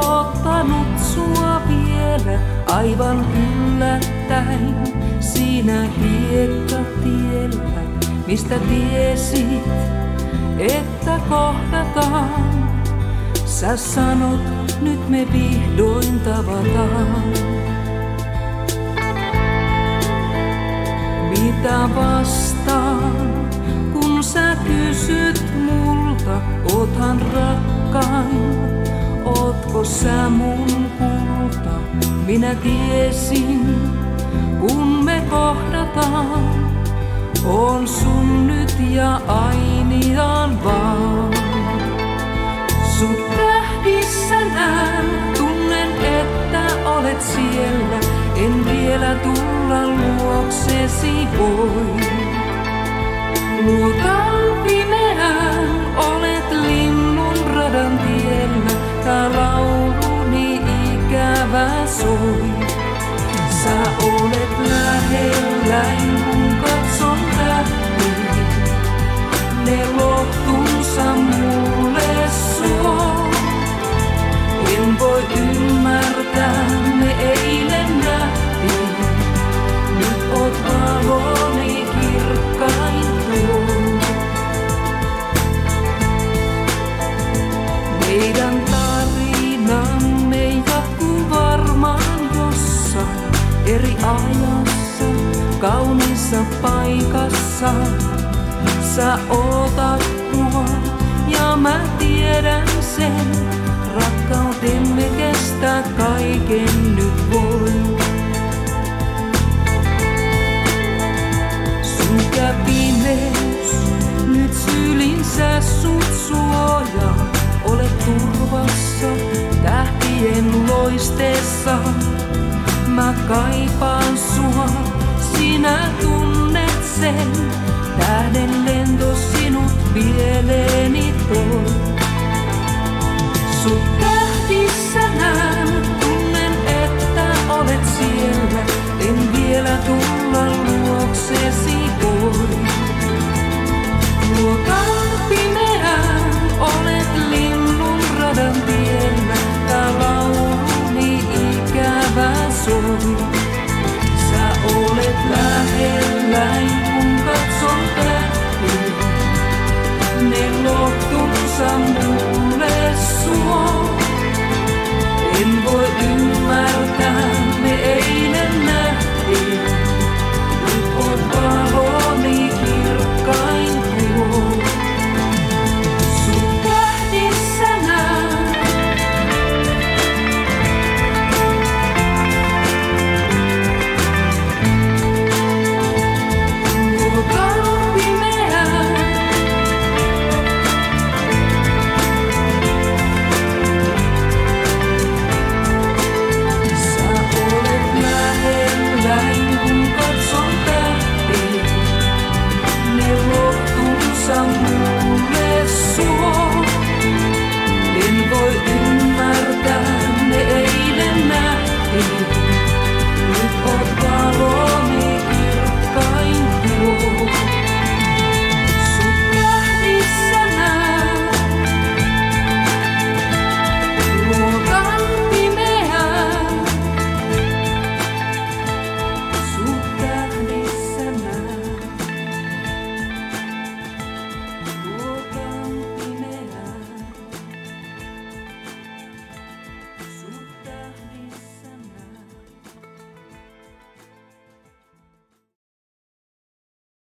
ottanut sua vielä aivan yllättäen siinä hiekkatiellä, mistä tiesit, että kohdataan. Sä sanot, nyt me vihdoin tavataan. Mitä vastaan, kun sä kysyt multa, oothan rakkain, ootko sä mun kulta? Minä tiesin, kun me kohdataan, on sun nyt ja ainiaan vaan. Sut tähdissä näen, tunnen, että olet siellä, en vielä tulla luoksesi voi. Luotan pimeään, olet linnun radan tiellä, tää lauluni ikävä soi. Sä olet lähelläin, kun katson tähtiä, ne lohtunsa mulle suo. En voi ymmärtää, me eilen nähtiin, nyt oot valoni kirkkain tuo. Meidän tarinamme jatkuu varmaan jossain eri ajassa, kauniissa paikassa. Sä ootat mua ja mä tiedän sen, rakkautemme kestää kaiken nyt voi. Synkkä pimeys nyt sylinsä sut suojaa, olet turvassa tähtien loisteessa. Mä kaipaan sua, sinä tunnet sen, tähden lento sinut mieleeni toi. Sut tähdissä näen, tunnen, että olet siellä, en vielä tulla luoksesi voi. Luotan pimeään, olet linnun radan tiellä, tää lauluni ikävä soi. Sä olet lähelläin, kun katson tähtiä, ne lohtunsa mulle suo. En voi